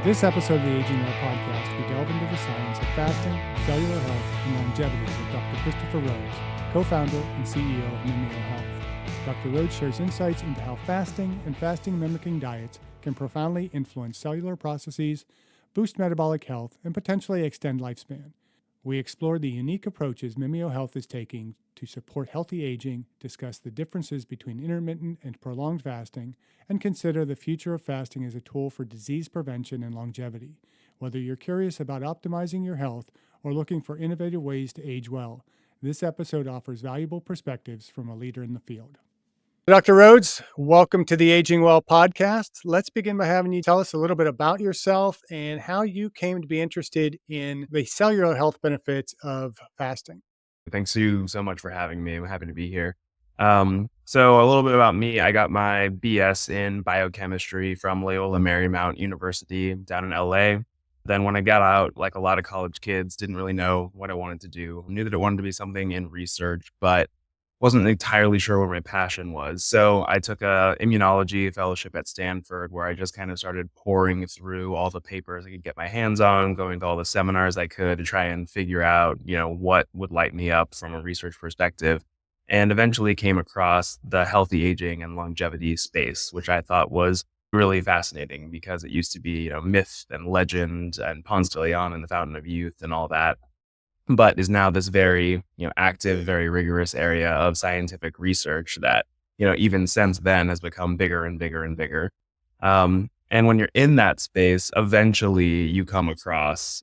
This episode of the Aging Well podcast, we delve into the science of fasting, cellular health, and longevity with Dr. Christopher Rhodes, co-founder and CEO of Mimeo Health. Dr. Rhodes shares insights into how fasting and fasting mimicking diets can profoundly influence cellular processes, boost metabolic health, and potentially extend lifespan. We explore the unique approaches Mimeo Health is taking to support healthy aging, discuss the differences between intermittent and prolonged fasting, and consider the future of fasting as a tool for disease prevention and longevity. Whether you're curious about optimizing your health or looking for innovative ways to age well, this episode offers valuable perspectives from a leader in the field. Dr. Rhodes, welcome to the Aging Well podcast. Let's begin by having you tell us a little bit about yourself and how you came to be interested in the cellular health benefits of fasting. Thanks you so much for having me. I'm happy to be here. So a little bit about me. I got my BS in biochemistry from Loyola Marymount University down in LA. Then when I got out, like a lot of college kids, didn't really know what I wanted to do. Knew that it wanted to be something in research, but wasn't entirely sure what my passion was. So I took a immunology fellowship at Stanford where I just kind of started pouring through all the papers I could get my hands on, going to all the seminars I could to try and figure out, what would light me up from a research perspective. And eventually came across the healthy aging and longevity space, which I thought was really fascinating because it used to be, myth and legend and Ponce de Leon and the Fountain of Youth and all that, but is now this very, active, very rigorous area of scientific research that, even since then has become bigger and bigger and bigger. And when you're in that space, eventually you come across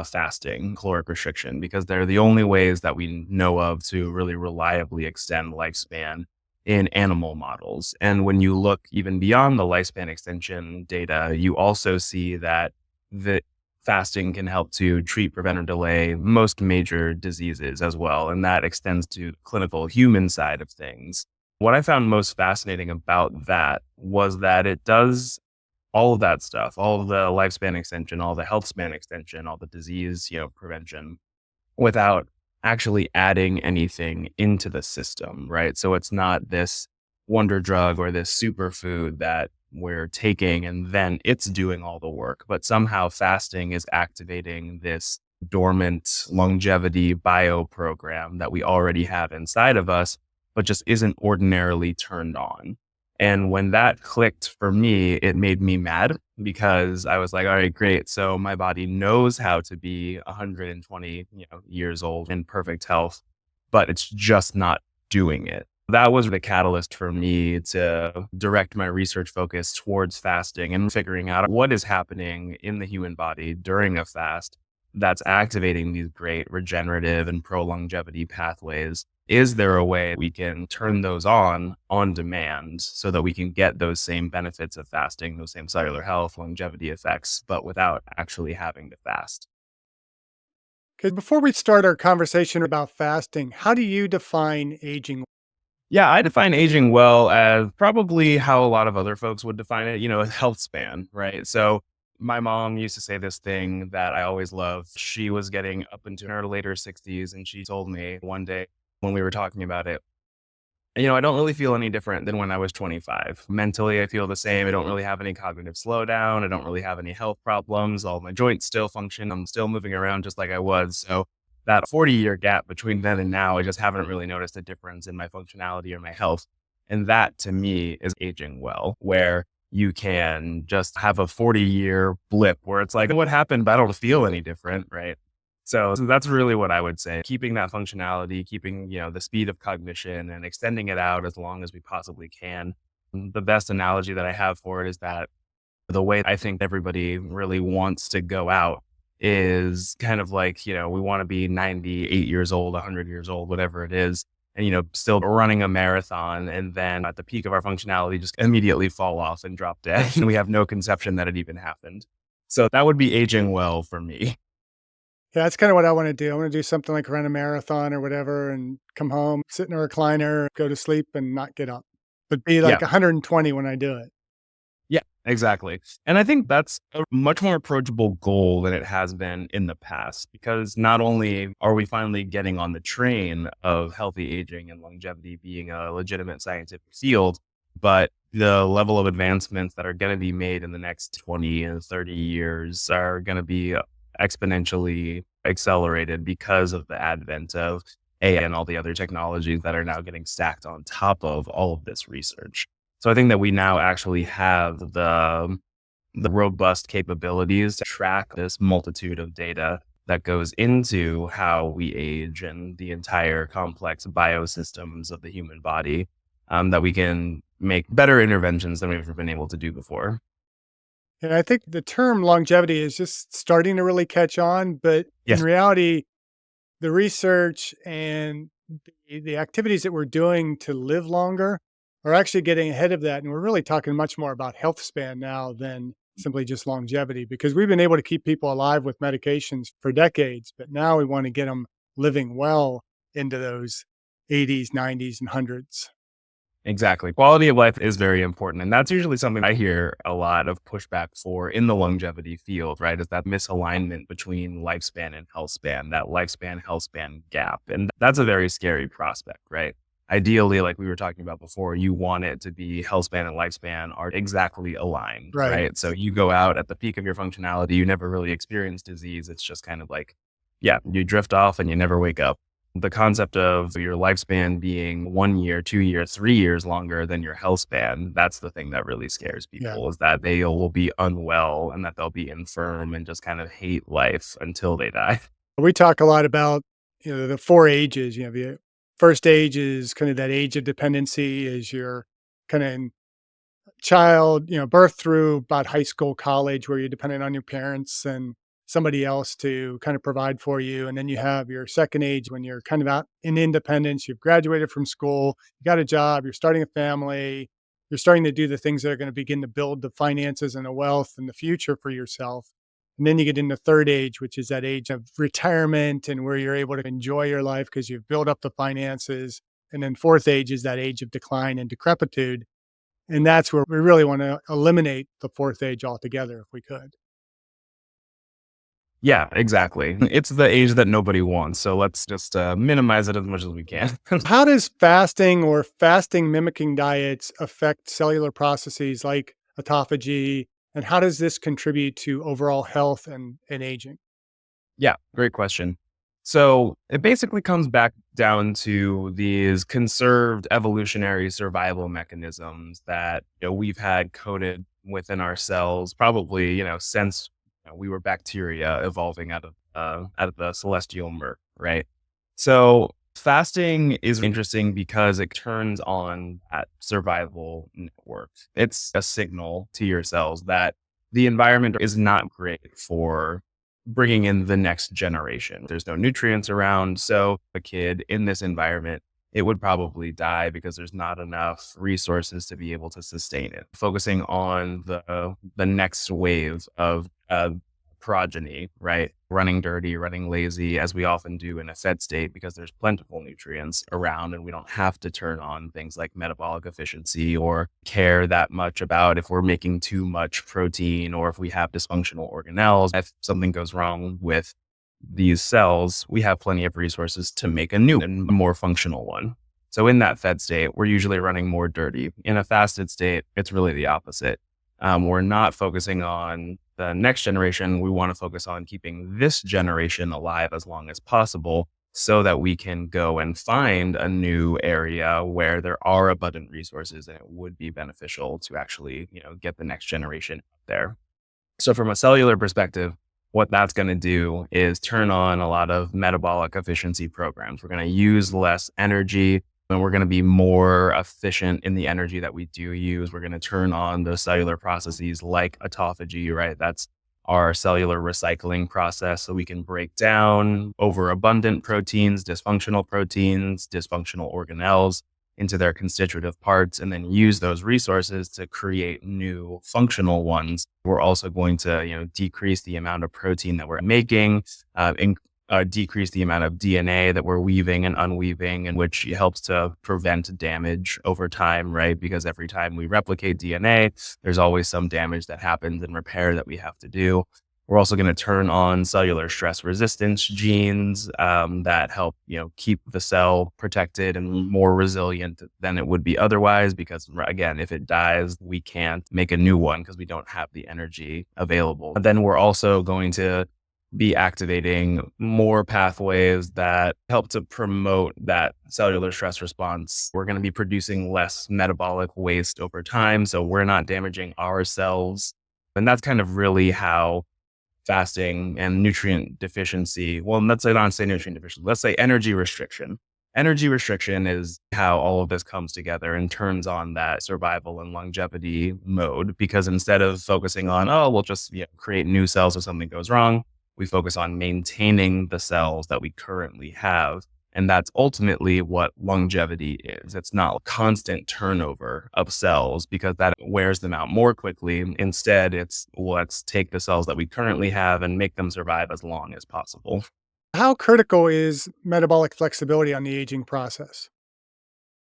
fasting, caloric restriction, because they're the only ways that we know of to really reliably extend lifespan in animal models. And when you look even beyond the lifespan extension data, you also see that the fasting can help to treat, prevent, or delay most major diseases as well. And that extends to the clinical human side of things. What I found most fascinating about that was that it does all of that stuff, all of the lifespan extension, all the health span extension, all the disease, prevention, without actually adding anything into the system, right? So it's not this wonder drug or this superfood that we're taking and then it's doing all the work, but somehow fasting is activating this dormant longevity bio program that we already have inside of us, but just isn't ordinarily turned on. And when that clicked for me, it made me mad because I was like, all right, great. So my body knows how to be 120 years old in perfect health, but it's just not doing it. That was the catalyst for me to direct my research focus towards fasting and figuring out what is happening in the human body during a fast that's activating these great regenerative and pro-longevity pathways. Is there a way we can turn those on demand so that we can get those same benefits of fasting, those same cellular health, longevity effects, but without actually having to fast? Okay, before we start our conversation about fasting, how do you define aging? Yeah, I define aging well as probably how a lot of other folks would define it, a health span, right? So my mom used to say this thing that I always loved. She was getting up into her later 60s, and she told me one day when we were talking about it, I don't really feel any different than when I was 25. Mentally, I feel the same. I don't really have any cognitive slowdown. I don't really have any health problems. All my joints still function. I'm still moving around just like I was. So that 40-year gap between then and now, I just haven't really noticed a difference in my functionality or my health. And that to me is aging well, where you can just have a 40-year blip where it's like, what happened? But I don't feel any different, right? So that's really what I would say. Keeping that functionality, keeping, the speed of cognition and extending it out as long as we possibly can. The best analogy that I have for it is that the way I think everybody really wants to go out is kind of like, we want to be 98 years old, 100 years old, whatever it is, and, still running a marathon. And then at the peak of our functionality, just immediately fall off and drop dead. And we have no conception that it even happened. So that would be aging well for me. Yeah, that's kind of what I want to do. I want to do something like run a marathon or whatever and come home, sit in a recliner, go to sleep and not get up, but be like 120 when I do it. Yeah, exactly. And I think that's a much more approachable goal than it has been in the past, because not only are we finally getting on the train of healthy aging and longevity being a legitimate scientific field, but the level of advancements that are going to be made in the next 20 and 30 years are going to be exponentially accelerated because of the advent of AI and all the other technologies that are now getting stacked on top of all of this research. So I think that we now actually have the robust capabilities to track this multitude of data that goes into how we age and the entire complex biosystems of the human body, that we can make better interventions than we've ever been able to do before. And I think the term longevity is just starting to really catch on, but in Yes, reality, the research and the activities that we're doing to live longer are actually getting ahead of that. And we're really talking much more about health span now than simply just longevity, because we've been able to keep people alive with medications for decades, but now we want to get them living well into those 80s, 90s, and hundreds. exactly. Quality of life is very important. And that's usually something I hear a lot of pushback for in the longevity field, right? Is that misalignment between lifespan and health span, that lifespan health span gap. And that's a very scary prospect, right? Ideally, like we were talking about before, you want it to be health span and lifespan are exactly aligned, Right. right? So you go out at the peak of your functionality, you never really experience disease. It's just kind of like, yeah, you drift off and you never wake up. The concept of your lifespan being 1 year, 2 years, 3 years longer than your health span, that's the thing that really scares Yeah. people, is that they will be unwell and that they'll be infirm and just kind of hate life until they die. We talk a lot about, the 4 ages. The first age is kind of that age of dependency as you're kind of child, birth through about high school, college, where you're dependent on your parents and somebody else to kind of provide for you. And then you have your second age when you're kind of out in independence. You've graduated from school, you got a job, you're starting a family, you're starting to do the things that are going to begin to build the finances and the wealth and the future for yourself. And then you get into third age, which is that age of retirement and where you're able to enjoy your life because you've built up the finances. And then fourth age is that age of decline and decrepitude. And that's where we really want to eliminate the fourth age altogether if we could. Yeah, exactly. It's the age that nobody wants. So let's just minimize it as much as we can. How does fasting or fasting mimicking diets affect cellular processes like autophagy? And how does this contribute to overall health and aging? Yeah, great question. So it basically comes back down to these conserved evolutionary survival mechanisms that we've had coded within our cells, probably since we were bacteria evolving out of the celestial murk, right? So fasting is interesting because it turns on that survival network. It's a signal to your cells that the environment is not great for bringing in the next generation. There's no nutrients around. So a kid in this environment, it would probably die because there's not enough resources to be able to sustain it. Focusing on the next wave of progeny, right? Running dirty, running lazy, as we often do in a fed state because there's plentiful nutrients around and we don't have to turn on things like metabolic efficiency or care that much about if we're making too much protein or if we have dysfunctional organelles. If something goes wrong with these cells, we have plenty of resources to make a new and more functional one. So in that fed state, we're usually running more dirty. In a fasted state, it's really the opposite. We're not focusing on the next generation. We want to focus on keeping this generation alive as long as possible so that we can go and find a new area where there are abundant resources and it would be beneficial to actually, get the next generation out there. So from a cellular perspective, what that's going to do is turn on a lot of metabolic efficiency programs. We're going to use less energy and we're going to be more efficient in the energy that we do use. We're going to turn on the cellular processes like autophagy, right? That's our cellular recycling process. So we can break down overabundant proteins, dysfunctional organelles into their constitutive parts and then use those resources to create new functional ones. We're also going to, decrease the amount of protein that we're making, decrease the amount of DNA that we're weaving and unweaving, and which helps to prevent damage over time, right? Because every time we replicate DNA, there's always some damage that happens and repair that we have to do. We're also going to turn on cellular stress resistance genes that help, keep the cell protected and more resilient than it would be otherwise. Because again, if it dies, we can't make a new one because we don't have the energy available. And then we're also going to be activating more pathways that help to promote that cellular stress response. We're going to be producing less metabolic waste over time, so we're not damaging our cells. And that's kind of really how fasting and nutrient deficiency, well, let's not say nutrient deficiency, let's say energy restriction. Energy restriction is how all of this comes together and turns on that survival and longevity mode. Because instead of focusing on, we'll just create new cells if something goes wrong, we focus on maintaining the cells that we currently have. And that's ultimately what longevity is. It's not constant turnover of cells because that wears them out more quickly. Instead, it's let's take the cells that we currently have and make them survive as long as possible. How critical is metabolic flexibility on the aging process?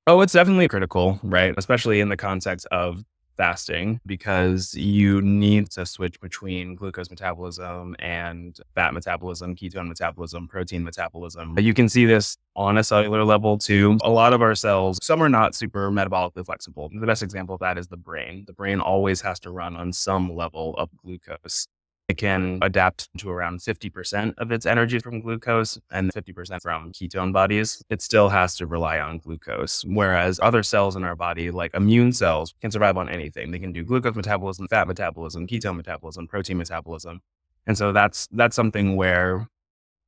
Oh, it's definitely critical, right? Especially in the context of fasting, because you need to switch between glucose metabolism and fat metabolism, ketone metabolism, protein metabolism. You can see this on a cellular level too. A lot of our cells, some are not super metabolically flexible. The best example of that is the brain. The brain always has to run on some level of glucose. It can adapt to around 50% of its energy from glucose and 50% from ketone bodies. It still has to rely on glucose. Whereas other cells in our body, like immune cells, can survive on anything. They can do glucose metabolism, fat metabolism, ketone metabolism, protein metabolism. And so that's something where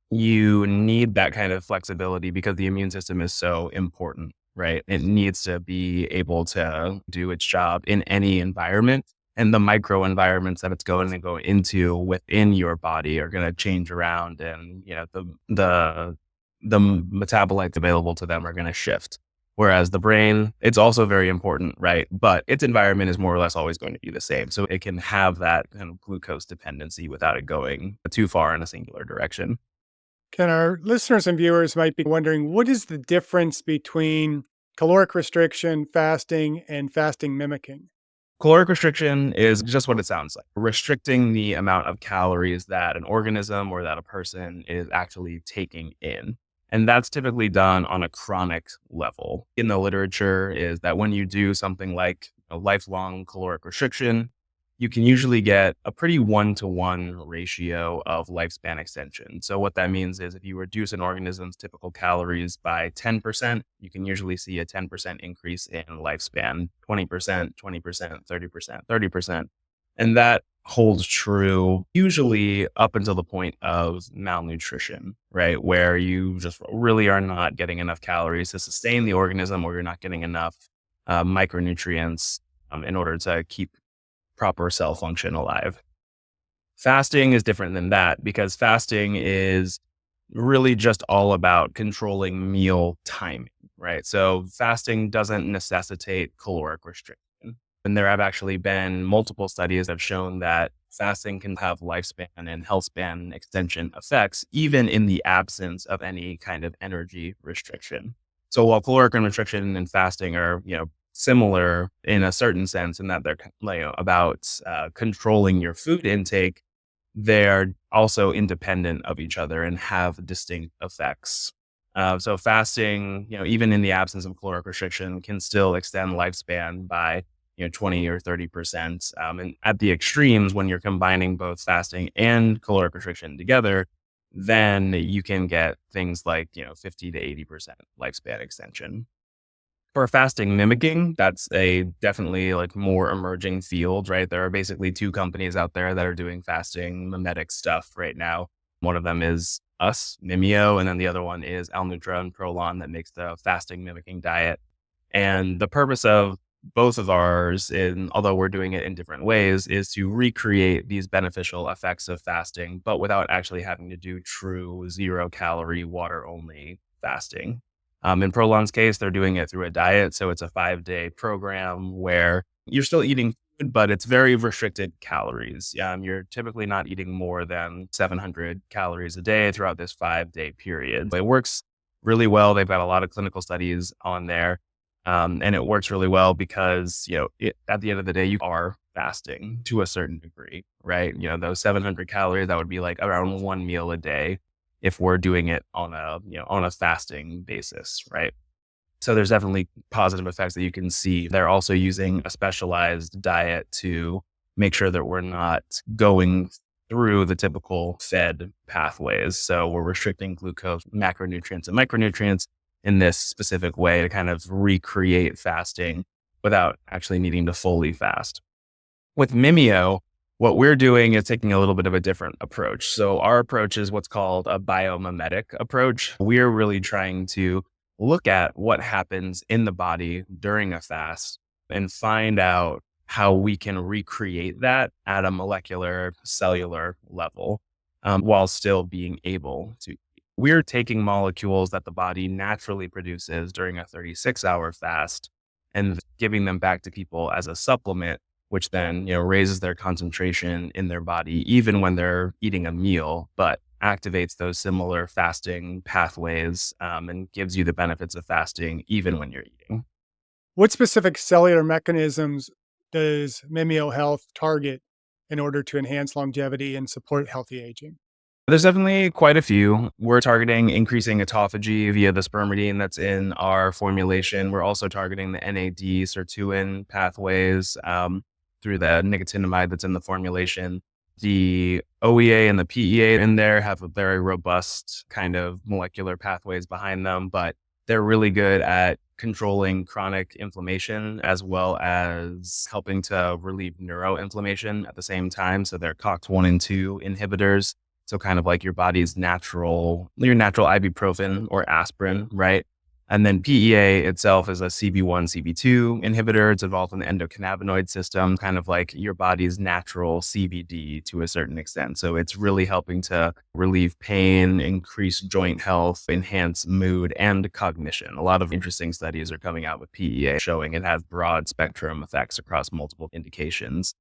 you need that kind of flexibility because the immune system is so important, right? It needs to be able to do its job in any environment. And the micro environments that it's going to go into within your body are going to change around, and the metabolites available to them are going to shift. Whereas the brain, it's also very important, right? But its environment is more or less always going to be the same, so it can have that kind of glucose dependency without it going too far in a singular direction. Can our listeners and viewers might be wondering, what is the difference between caloric restriction, fasting, and fasting mimicking? Caloric restriction is just what it sounds like, restricting the amount of calories that an organism or that a person is actually taking in. And that's typically done on a chronic level. In the literature is that when you do something like a lifelong caloric restriction, you can usually get a pretty 1-to-1 ratio of lifespan extension. So what that means is if you reduce an organism's typical calories by 10%, you can usually see a 10% increase in lifespan, 20%, 20%, 30%, 30%. And that holds true usually up until the point of malnutrition, right? Where you just really are not getting enough calories to sustain the organism, or you're not getting enough micronutrients in order to keep proper cell function alive. Fasting is different than that because fasting is really just all about controlling meal timing, right? So fasting doesn't necessitate caloric restriction. And there have actually been multiple studies that have shown that fasting can have lifespan and health span extension effects, even in the absence of any kind of energy restriction. So while caloric restriction and fasting are, similar in a certain sense in that they're about controlling your food intake, they're also independent of each other and have distinct effects. So fasting, even in the absence of caloric restriction, can still extend lifespan by 20 or 30%. And at the extremes, when you're combining both fasting and caloric restriction together, then you can get things like 50 to 80% lifespan extension. For fasting mimicking, that's a definitely like more emerging field, right? There are basically two companies out there that are doing fasting mimetic stuff right now. One of them is us, Mimeo, and then the other one is Alnutra and Prolon that makes the fasting mimicking diet. And the purpose of both of ours, although we're doing it in different ways, is to recreate these beneficial effects of fasting, but without actually having to do true 0-calorie, water-only fasting. In Prolon's case, they're doing it through a diet. So it's a 5-day program where you're still eating food, but it's very restricted calories. You're typically not eating more than 700 calories a day throughout this 5-day period. It works really well. They've got a lot of clinical studies on there. And it works really well because, at the end of the day, you are fasting to a certain degree, right? Those 700 calories, that would be like around one meal a day if we're doing it on a fasting basis, right? So there's definitely positive effects that you can see. They're also using a specialized diet to make sure that we're not going through the typical fed pathways. So we're restricting glucose, macronutrients, and micronutrients in this specific way to kind of recreate fasting without actually needing to fully fast. With Mimeo, what we're doing is taking a little bit of a different approach. So our approach is what's called a biomimetic approach. We're really trying to look at what happens in the body during a fast and find out how we can recreate that at a molecular cellular level, while still being able to. We're taking molecules that the body naturally produces during a 36-hour fast and giving them back to people as a supplement, which then, raises their concentration in their body, even when they're eating a meal, but activates those similar fasting pathways, and gives you the benefits of fasting even when you're eating. What specific cellular mechanisms does Mimeo Health target in order to enhance longevity and support healthy aging? There's definitely quite a few. We're targeting increasing autophagy via the spermidine that's in our formulation. We're also targeting the NAD sirtuin pathways, through the nicotinamide that's in the formulation. The OEA and the PEA in there have a very robust kind of molecular pathways behind them, but they're really good at controlling chronic inflammation as well as helping to relieve neuroinflammation at the same time. So they're COX-1 and 2 inhibitors. So kind of like your natural ibuprofen or aspirin, right? And then PEA itself is a CB1, CB2 inhibitor. It's involved in the endocannabinoid system, kind of like your body's natural CBD to a certain extent. So it's really helping to relieve pain, increase joint health, enhance mood and cognition. A lot of interesting studies are coming out with PEA showing it has broad spectrum effects across multiple indications.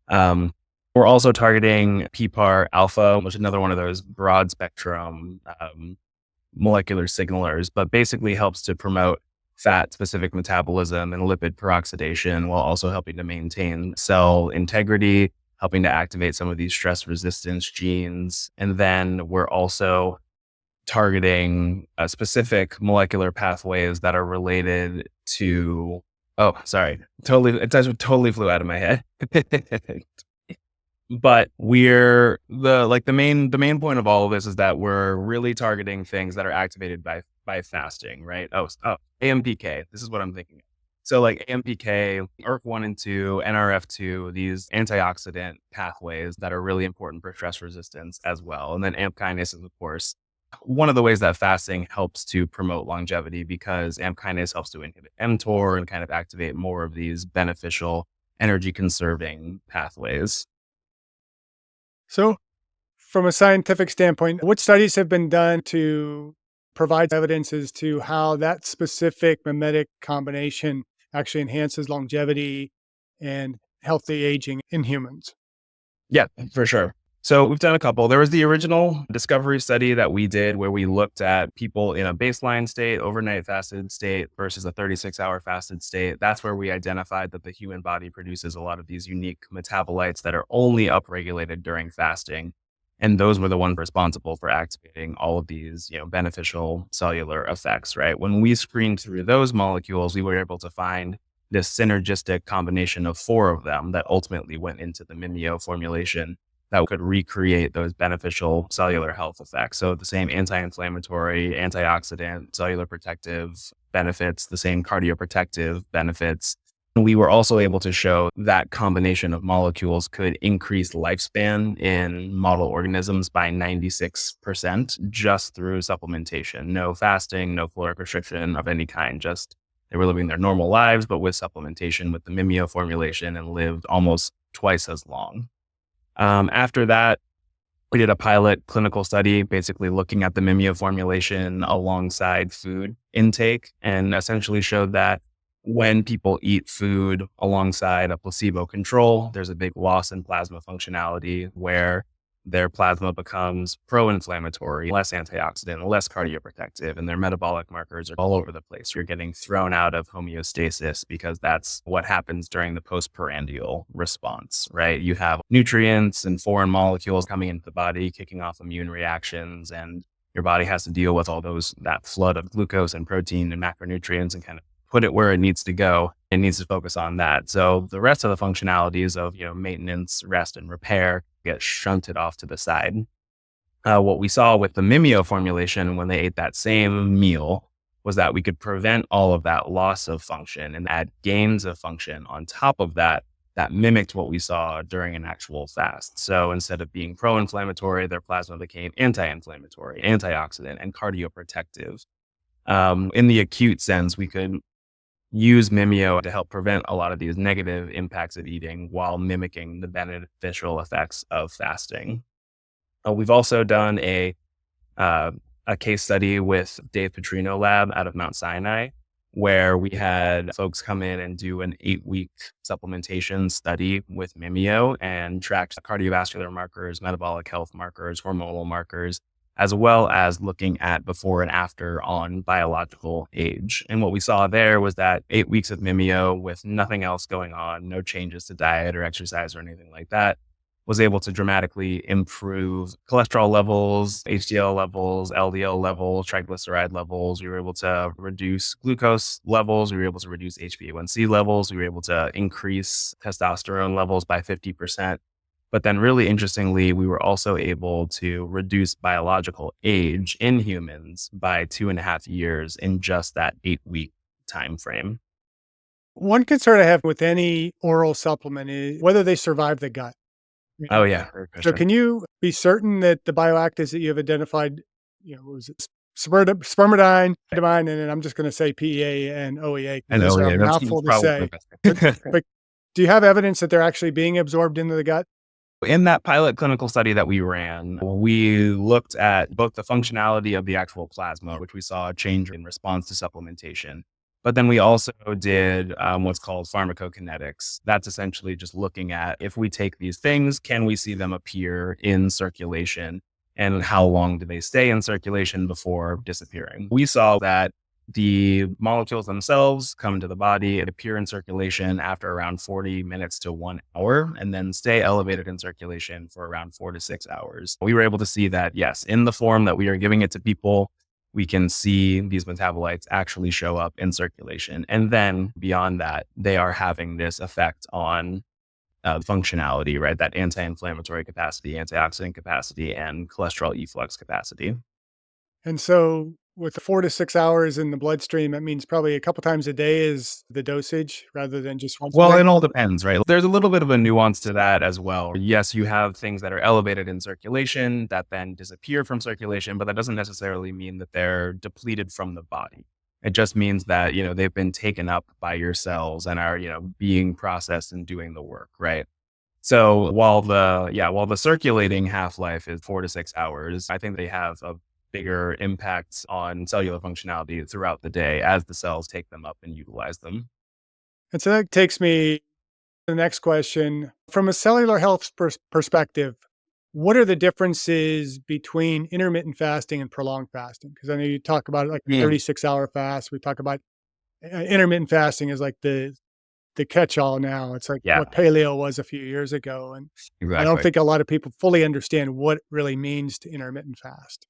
We're also targeting PPAR alpha, which is another one of those broad spectrum molecular signalers, but basically helps to promote fat-specific metabolism and lipid peroxidation while also helping to maintain cell integrity, helping to activate some of these stress resistance genes. And then we're also targeting specific molecular pathways that are related to, it totally flew out of my head. But we're the main point of all of this is that we're really targeting things that are activated by fasting, right? AMPK. This is what I'm thinking. So like AMPK, ERK1 and 2, NRF2, these antioxidant pathways that are really important for stress resistance as well. And then AMP kinase is, of course, one of the ways that fasting helps to promote longevity because AMP kinase helps to inhibit mTOR and kind of activate more of these beneficial energy conserving pathways. So, from a scientific standpoint, what studies have been done to provide evidence as to how that specific mimetic combination actually enhances longevity and healthy aging in humans? Yeah, for sure. So we've done a couple. There was the original discovery study that we did where we looked at people in a baseline state, overnight fasted state versus a 36-hour fasted state. That's where we identified that the human body produces a lot of these unique metabolites that are only upregulated during fasting. And those were the ones responsible for activating all of these, beneficial cellular effects, right? When we screened through those molecules, we were able to find this synergistic combination of 4 of them that ultimately went into the Mimeo formulation that could recreate those beneficial cellular health effects. So the same anti-inflammatory, antioxidant, cellular protective benefits, the same cardioprotective benefits. And we were also able to show that combination of molecules could increase lifespan in model organisms by 96% just through supplementation. No fasting, no caloric restriction of any kind, just they were living their normal lives, but with supplementation with the Mimeo formulation and lived almost twice as long. After that, we did a pilot clinical study, basically looking at the Mimeo formulation alongside food intake and essentially showed that when people eat food alongside a placebo control, there's a big loss in plasma functionality where their plasma becomes pro-inflammatory, less antioxidant, less cardioprotective, and their metabolic markers are all over the place. You're getting thrown out of homeostasis because that's what happens during the postprandial response, right? You have nutrients and foreign molecules coming into the body, kicking off immune reactions, and your body has to deal with all that flood of glucose and protein and macronutrients and kind of put it where it needs to go. It needs to focus on that. So the rest of the functionalities of, maintenance, rest, and repair get shunted off to the side. What we saw with the Mimeo formulation when they ate that same meal was that we could prevent all of that loss of function and add gains of function on top of that mimicked what we saw during an actual fast. So instead of being pro-inflammatory, their plasma became anti-inflammatory, antioxidant, and cardioprotective. In the acute sense, we could use Mimeo to help prevent a lot of these negative impacts of eating while mimicking the beneficial effects of fasting. We've also done a case study with Dave Petrino lab out of Mount Sinai, where we had folks come in and do an 8-week supplementation study with Mimeo and tracked cardiovascular markers, metabolic health markers, hormonal markers, as well as looking at before and after on biological age. And what we saw there was that 8 weeks of Mimeo with nothing else going on, no changes to diet or exercise or anything like that, was able to dramatically improve cholesterol levels, HDL levels, LDL levels, triglyceride levels. We were able to reduce glucose levels. We were able to reduce HbA1c levels. We were able to increase testosterone levels by 50%. But then really interestingly, we were also able to reduce biological age in humans by 2.5 years in just that 8-week time frame. One concern I have with any oral supplement is whether they survive the gut. Oh, yeah. So can you be certain that the bioactives that you have identified, was it spermidine, and then I'm just going to say PEA and OEA. And Those are OEA, a that's mouthful to probably say. But do you have evidence that they're actually being absorbed into the gut? In that pilot clinical study that we ran, we looked at both the functionality of the actual plasma, which we saw a change in response to supplementation. But then we also did what's called pharmacokinetics. That's essentially just looking at if we take these things, can we see them appear in circulation? And how long do they stay in circulation before disappearing? We saw that the molecules themselves come into the body, appear in circulation after around 40 minutes to 1 hour, and then stay elevated in circulation for around 4 to 6 hours. We were able to see that, yes, in the form that we are giving it to people, we can see these metabolites actually show up in circulation. And then beyond that, they are having this effect on functionality, right? That anti-inflammatory capacity, antioxidant capacity, and cholesterol efflux capacity. And so with the 4 to 6 hours in the bloodstream, that means probably a couple times a day is the dosage rather than just once a Well, day? it all depends, right? There's a little bit of a nuance to that as well. Yes, you have things that are elevated in circulation that then disappear from circulation, but that doesn't necessarily mean that they're depleted from the body. It just means that, they've been taken up by your cells and are, being processed and doing the work, right? So while the circulating half-life is 4 to 6 hours, I think they have a bigger impacts on cellular functionality throughout the day as the cells take them up and utilize them. And so that takes me to the next question. From a cellular health perspective, what are the differences between intermittent fasting and prolonged fasting? Because I know you talk about it like 36-hour fast. We talk about intermittent fasting is like the catch-all now. It's like what paleo was a few years ago. And Exactly. I don't think a lot of people fully understand what it really means to intermittent fast.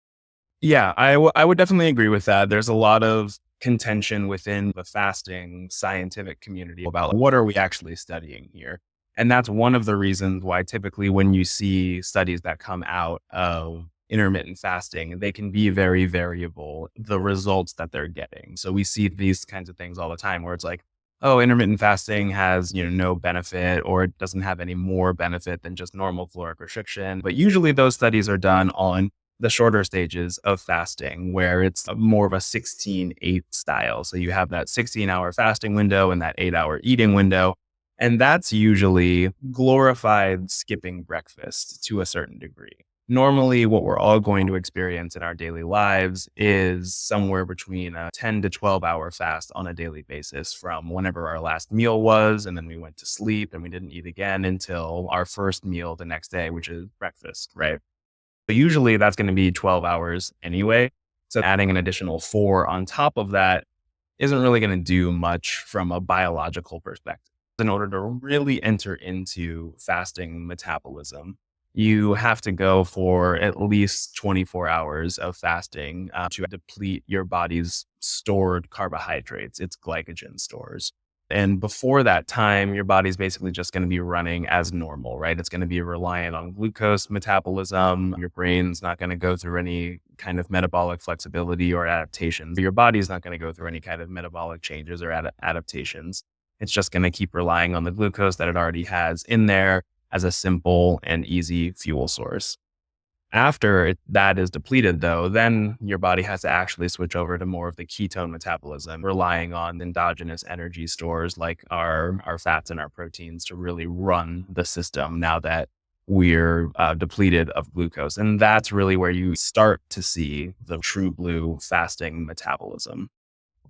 Yeah, I would definitely agree with that. There's a lot of contention within the fasting scientific community about what are we actually studying here. And that's one of the reasons why typically when you see studies that come out of intermittent fasting, they can be very variable, the results that they're getting. So we see these kinds of things all the time where it's like, oh, intermittent fasting has, no benefit, or it doesn't have any more benefit than just normal caloric restriction. But usually those studies are done on the shorter stages of fasting, where it's more of a 16-8 style. So you have that 16-hour fasting window and that 8-hour eating window. And that's usually glorified skipping breakfast to a certain degree. Normally, what we're all going to experience in our daily lives is somewhere between a 10 to 12-hour fast on a daily basis from whenever our last meal was, and then we went to sleep and we didn't eat again until our first meal the next day, which is breakfast, right? But usually that's going to be 12 hours anyway. So adding an additional 4 on top of that isn't really going to do much from a biological perspective. In order to really enter into fasting metabolism, you have to go for at least 24 hours of fasting to deplete your body's stored carbohydrates, its glycogen stores. And before that time, your body's basically just going to be running as normal, right? It's going to be reliant on glucose metabolism. Your brain's not going to go through any kind of metabolic flexibility or adaptation. Your body's not going to go through any kind of metabolic changes or adaptations. It's just going to keep relying on the glucose that it already has in there as a simple and easy fuel source. After that is depleted, though, then your body has to actually switch over to more of the ketone metabolism, relying on endogenous energy stores like our fats and our proteins to really run the system now that we're depleted of glucose. And that's really where you start to see the true blue fasting metabolism.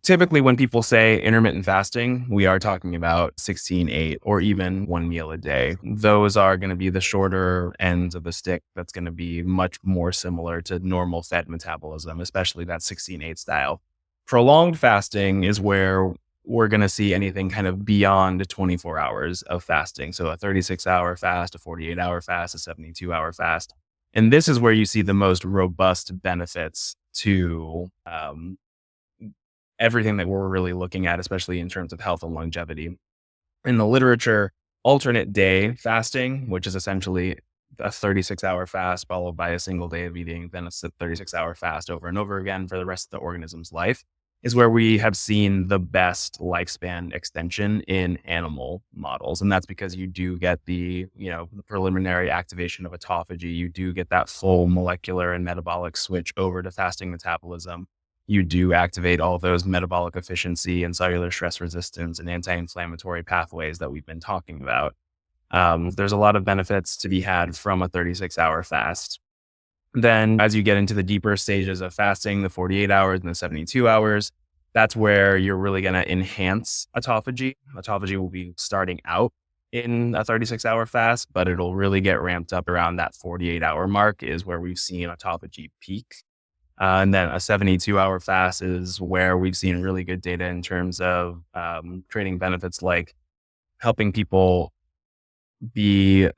Typically, when people say intermittent fasting, we are talking about 16/8 or even one meal a day. Those are going to be the shorter ends of the stick. That's going to be much more similar to normal fed metabolism, especially that 16/8 style. Prolonged fasting is where we're going to see anything kind of beyond 24 hours of fasting. So a 36-hour fast, a 48-hour fast, a 72-hour fast. And this is where you see the most robust benefits to everything that we're really looking at, especially in terms of health and longevity. In the literature, alternate day fasting, which is essentially a 36-hour fast followed by a single day of eating, then a 36-hour fast over and over again for the rest of the organism's life, is where we have seen the best lifespan extension in animal models. And that's because you do get the preliminary activation of autophagy. You do get that full molecular and metabolic switch over to fasting metabolism. You do activate all those metabolic efficiency and cellular stress resistance and anti-inflammatory pathways that we've been talking about. There's a lot of benefits to be had from a 36-hour fast. Then as you get into the deeper stages of fasting, the 48 hours and the 72 hours, that's where you're really going to enhance autophagy. Autophagy will be starting out in a 36-hour fast, but it'll really get ramped up around that 48-hour mark is where we've seen autophagy peak. And then a 72-hour fast is where we've seen really good data in terms of creating benefits like helping people a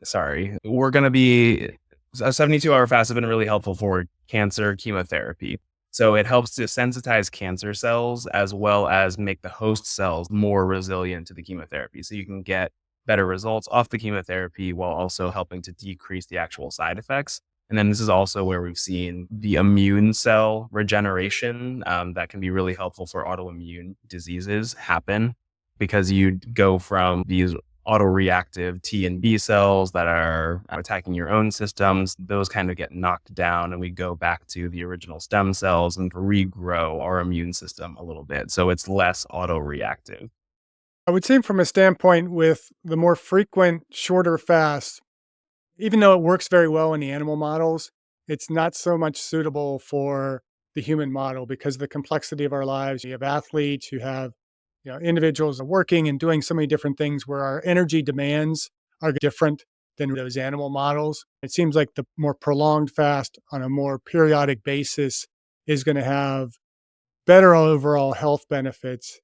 72-hour fast has been really helpful for cancer chemotherapy. So it helps to sensitize cancer cells as well as make the host cells more resilient to the chemotherapy. So you can get better results off the chemotherapy while also helping to decrease the actual side effects. And then this is also where we've seen the immune cell regeneration that can be really helpful for autoimmune diseases happen because you go from these autoreactive T and B cells that are attacking your own systems. Those kind of get knocked down and we go back to the original stem cells and regrow our immune system a little bit. So it's less autoreactive. I would say from a standpoint with the more frequent, shorter fasts, even though it works very well in the animal models, it's not so much suitable for the human model because of the complexity of our lives. You have athletes, you have individuals working and doing so many different things where our energy demands are different than those animal models. It seems like the more prolonged fast on a more periodic basis is going to have better overall health benefits,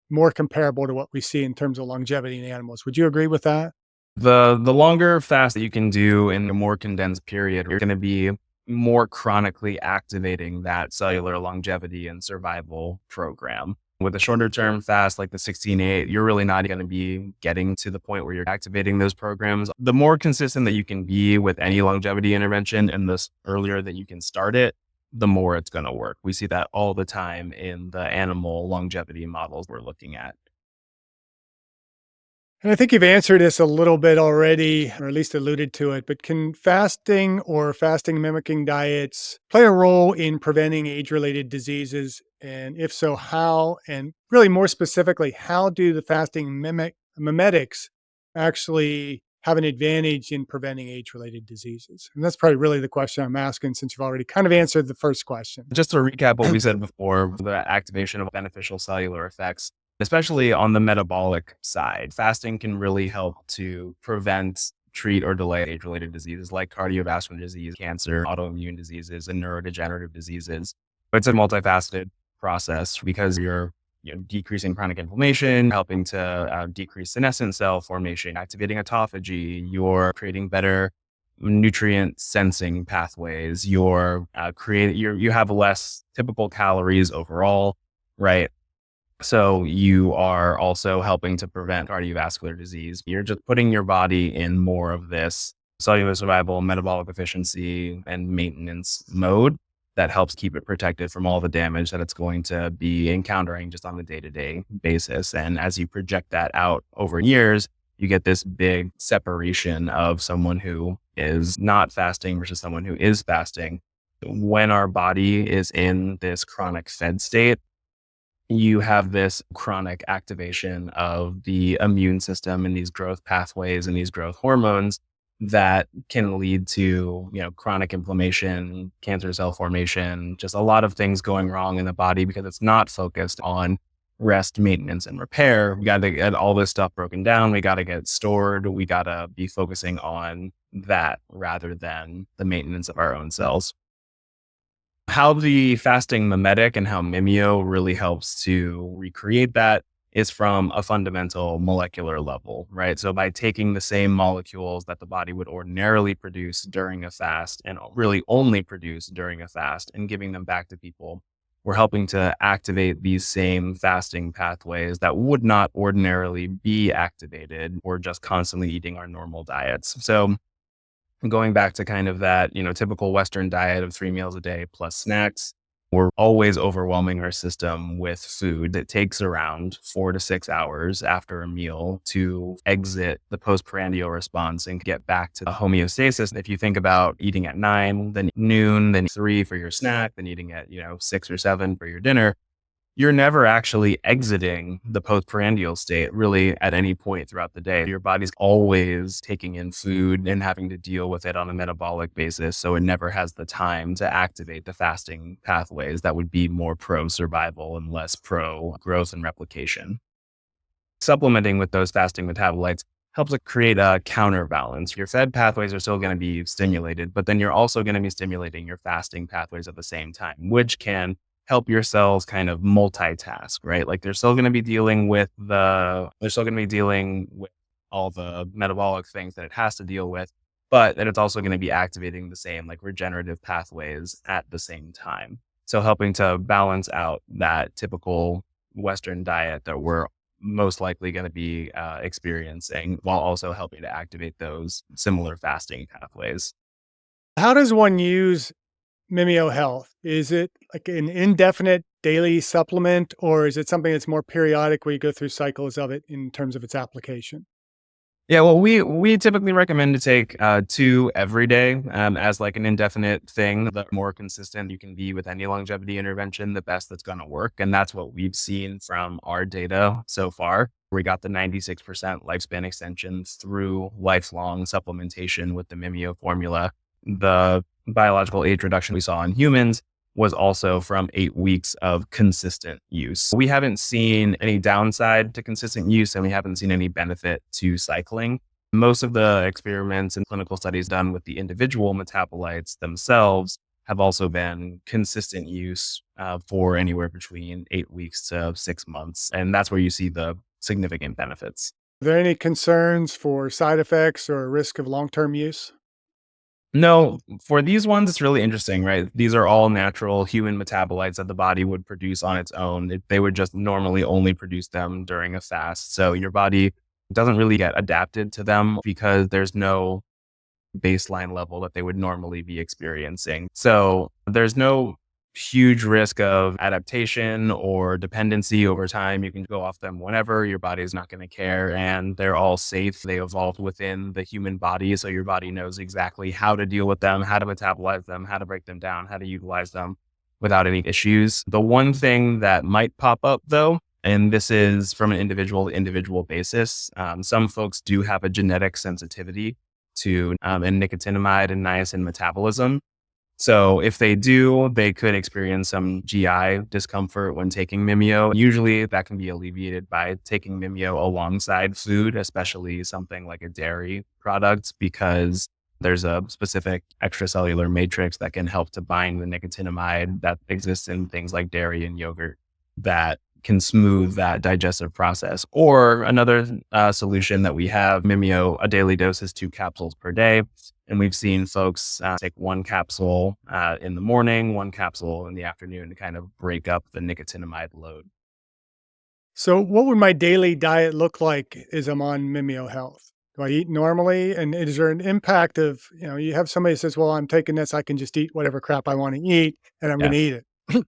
more comparable to what we see in terms of longevity in animals. Would you agree with that? The longer fast that you can do in a more condensed period, you're going to be more chronically activating that cellular longevity and survival program. With a shorter term fast like the 16/8, you're really not going to be getting to the point where you're activating those programs. The more consistent that you can be with any longevity intervention and the earlier that you can start it, the more it's going to work. We see that all the time in the animal longevity models we're looking at. And I think you've answered this a little bit already, or at least alluded to it, but can fasting or fasting mimicking diets play a role in preventing age-related diseases? And if so, how? And really more specifically, how do the fasting mimetics actually have an advantage in preventing age-related diseases? And that's probably really the question I'm asking, since you've already kind of answered the first question. Just to recap what we said before, the activation of beneficial cellular effects, especially on the metabolic side, fasting can really help to prevent, treat, or delay age-related diseases like cardiovascular disease, cancer, autoimmune diseases, and neurodegenerative diseases. It's a multifaceted process because you're decreasing chronic inflammation, helping to decrease senescent cell formation, activating autophagy, you're creating better nutrient sensing pathways, you have less typical calories overall, right? So you are also helping to prevent cardiovascular disease. You're just putting your body in more of this cellular survival, metabolic efficiency, and maintenance mode that helps keep it protected from all the damage that it's going to be encountering just on a day-to-day basis. And as you project that out over years, you get this big separation of someone who is not fasting versus someone who is fasting. When our body is in this chronic fed state, you have this chronic activation of the immune system and these growth pathways and these growth hormones that can lead to, chronic inflammation, cancer cell formation, just a lot of things going wrong in the body because it's not focused on rest, maintenance, and repair. We got to get all this stuff broken down. We got to get stored. We got to be focusing on that rather than the maintenance of our own cells. How the fasting mimetic and how Mimeo really helps to recreate that is from a fundamental molecular level, right? So by taking the same molecules that the body would ordinarily produce during a fast and really only produce during a fast and giving them back to people, we're helping to activate these same fasting pathways that would not ordinarily be activated or just constantly eating our normal diets. So going back to kind of that, typical Western diet of 3 meals a day plus snacks, we're always overwhelming our system with food. It takes around 4 to 6 hours after a meal to exit the postprandial response and get back to the homeostasis. If you think about eating at 9, then noon, then 3 for your snack, then eating at 6 or 7 for your dinner, you're never actually exiting the postprandial state really at any point throughout the day. Your body's always taking in food and having to deal with it on a metabolic basis. So it never has the time to activate the fasting pathways that would be more pro survival and less pro growth and replication. Supplementing with those fasting metabolites helps to create a counterbalance. Your fed pathways are still going to be stimulated, but then you're also going to be stimulating your fasting pathways at the same time, which can help your cells kind of multitask, right? Like they're still going to be dealing with all the metabolic things that it has to deal with, but that it's also going to be activating the same like regenerative pathways at the same time. So helping to balance out that typical Western diet that we're most likely going to be experiencing while also helping to activate those similar fasting pathways. How does one use Mimeo Health? Is it like an indefinite daily supplement, or is it something that's more periodic where you go through cycles of it in terms of its application? Yeah, well, we typically recommend to take 2 every day as like an indefinite thing. The more consistent you can be with any longevity intervention, the best that's going to work. And that's what we've seen from our data so far. We got the 96% lifespan extension through lifelong supplementation with the Mimeo formula. The biological age reduction we saw in humans was also from 8 weeks of consistent use. We haven't seen any downside to consistent use, and we haven't seen any benefit to cycling. Most of the experiments and clinical studies done with the individual metabolites themselves have also been consistent use for anywhere between 8 weeks to 6 months. And that's where you see the significant benefits. Are there any concerns for side effects or risk of long-term use? No, for these ones, it's really interesting, right? These are all natural human metabolites that the body would produce on its own. They would just normally only produce them during a fast. So your body doesn't really get adapted to them because there's no baseline level that they would normally be experiencing. So there's no huge risk of adaptation or dependency over time. You can go off them whenever. Your body is not going to care, and they're all safe. They evolved within the human body, so your body knows exactly how to deal with them, how to metabolize them, how to break them down, how to utilize them without any issues. The one thing that might pop up though And this is from an individual to individual basis. Some folks do have a genetic sensitivity to and nicotinamide and niacin metabolism. So if they do, they could experience some GI discomfort when taking Mimeo. Usually that can be alleviated by taking Mimeo alongside food, especially something like a dairy product, because there's a specific extracellular matrix that can help to bind the nicotinamide that exists in things like dairy and yogurt that can smooth that digestive process. Or another solution that we have, Mimeo, a daily dose is 2 capsules per day. And we've seen folks take 1 capsule in the morning, 1 capsule in the afternoon to kind of break up the nicotinamide load. So what would my daily diet look like as I'm on Mimeo Health? Do I eat normally? And is there an impact of, you have somebody says, well, I'm taking this, I can just eat whatever crap I want to eat and I'm going Yeah. to eat it.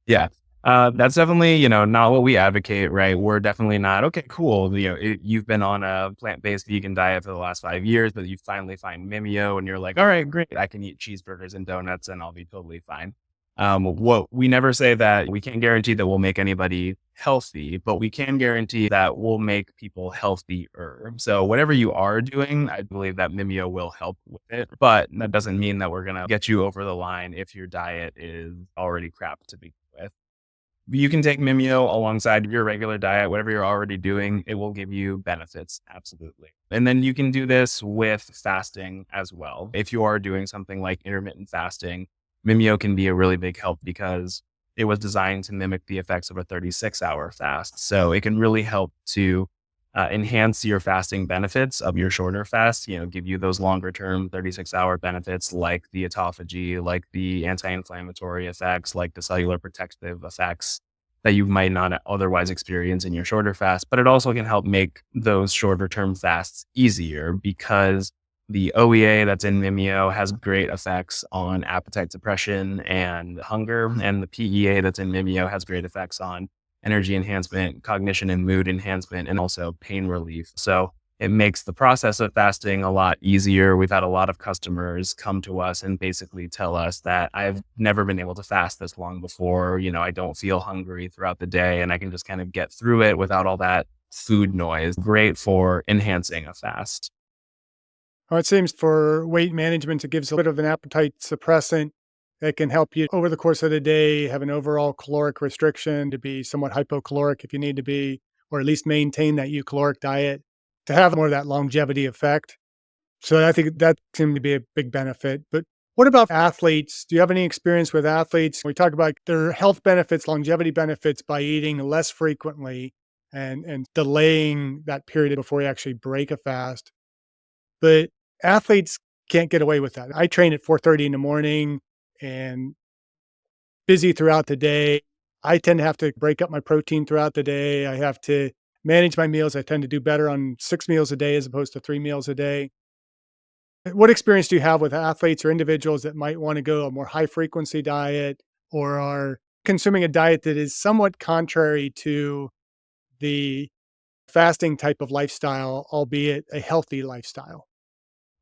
Yeah. That's definitely, not what we advocate, right? We're definitely not, okay, cool. You've been on a plant-based vegan diet for the last 5 years, but you finally find Mimeo and you're like, all right, great. I can eat cheeseburgers and donuts and I'll be totally fine. What we never say that we can't guarantee that we'll make anybody healthy, but we can guarantee that we'll make people healthier. So whatever you are doing, I believe that Mimeo will help with it, but that doesn't mean that we're going to get you over the line if your diet is already crap to begin with. You can take Mimeo alongside your regular diet, whatever you're already doing, it will give you benefits. Absolutely. And then you can do this with fasting as well. If you are doing something like intermittent fasting, Mimeo can be a really big help because it was designed to mimic the effects of a 36-hour fast. So it can really help to enhance your fasting benefits of your shorter fast, give you those longer term 36-hour benefits like the autophagy, like the anti-inflammatory effects, like the cellular protective effects that you might not otherwise experience in your shorter fast. But it also can help make those shorter term fasts easier because the OEA that's in Mimeo has great effects on appetite suppression and hunger. And the PEA that's in Mimeo has great effects on energy enhancement, cognition and mood enhancement, and also pain relief. So it makes the process of fasting a lot easier. We've had a lot of customers come to us and basically tell us that I've never been able to fast this long before. I don't feel hungry throughout the day and I can just kind of get through it without all that food noise. Great for enhancing a fast. Well, it seems for weight management, it gives a bit of an appetite suppressant that can help you over the course of the day have an overall caloric restriction to be somewhat hypocaloric if you need to be, or at least maintain that eucaloric diet to have more of that longevity effect. So I think that seemed to be a big benefit. But what about athletes? Do you have any experience with athletes? We talk about their health benefits, longevity benefits by eating less frequently and delaying that period before you actually break a fast. But athletes can't get away with that. I train at 4:30 in the morning and busy throughout the day. I tend to have to break up my protein throughout the day. I have to manage my meals. I tend to do better on 6 meals a day as opposed to 3 meals a day. What experience do you have with athletes or individuals that might want to go a more high frequency diet or are consuming a diet that is somewhat contrary to the fasting type of lifestyle, albeit a healthy lifestyle?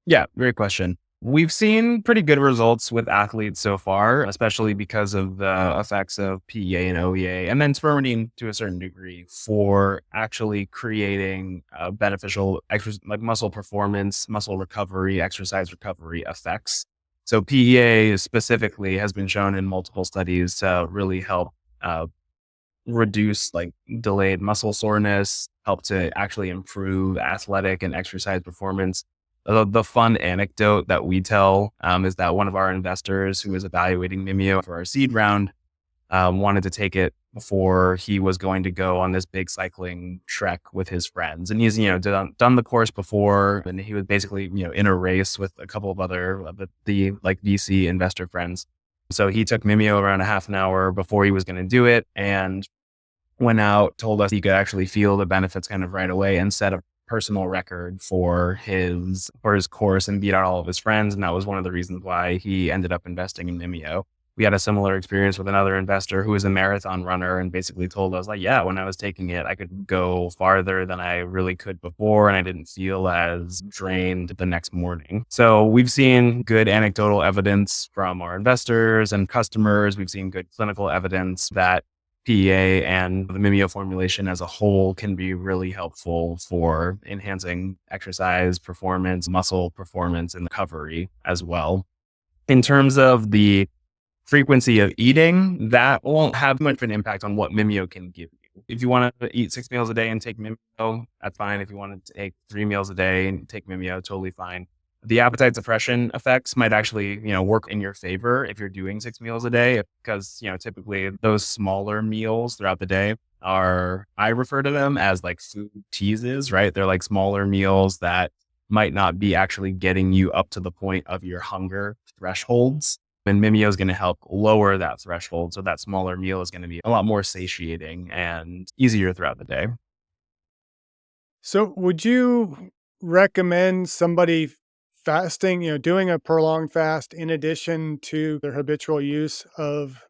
Yeah, great question. We've seen pretty good results with athletes so far, especially because of the effects of PEA and OEA, and then spermidine to a certain degree for actually creating beneficial like muscle performance, muscle recovery, exercise recovery effects. So PEA specifically has been shown in multiple studies to really help uh, reduce like delayed muscle soreness, help to actually improve athletic and exercise performance. The fun anecdote that we tell is that one of our investors who was evaluating Mimeo for our seed round wanted to take it before he was going to go on this big cycling trek with his friends. And he's, done the course before, and he was basically, in a race with a couple of other of the like VC investor friends. So he took Mimeo around a half an hour before he was going to do it and went out, told us he could actually feel the benefits kind of right away and set a personal record for his course and beat out all of his friends. And that was one of the reasons why he ended up investing in Mimeo. We had a similar experience with another investor who was a marathon runner and basically told us like, yeah, when I was taking it, I could go farther than I really could before. And I didn't feel as drained the next morning. So we've seen good anecdotal evidence from our investors and customers. We've seen good clinical evidence that PEA and the Mimeo formulation as a whole can be really helpful for enhancing exercise performance, muscle performance, and recovery as well. In terms of the frequency of eating, that won't have much of an impact on what Mimeo can give you. If you want to eat 6 meals a day and take Mimeo, that's fine. If you want to take 3 meals a day and take Mimeo, totally fine. The appetite suppression effects might actually, work in your favor if you're doing 6 meals a day, because, typically those smaller meals throughout the day I refer to them as like food teases, right? They're like smaller meals that might not be actually getting you up to the point of your hunger thresholds. And Mimeo is going to help lower that threshold. So that smaller meal is going to be a lot more satiating and easier throughout the day. So would you recommend somebody fasting, doing a prolonged fast in addition to their habitual use of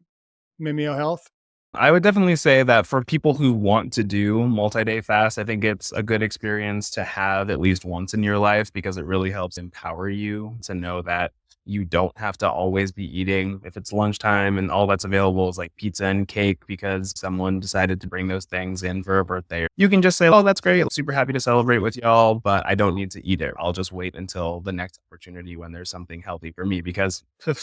Mimeo Health? I would definitely say that for people who want to do multi-day fast, I think it's a good experience to have at least once in your life, because it really helps empower you to know that you don't have to always be eating. If it's lunchtime and all that's available is like pizza and cake because someone decided to bring those things in for a birthday, you can just say, oh, that's great. Super happy to celebrate with y'all, but I don't need to eat it. I'll just wait until the next opportunity when there's something healthy for me, because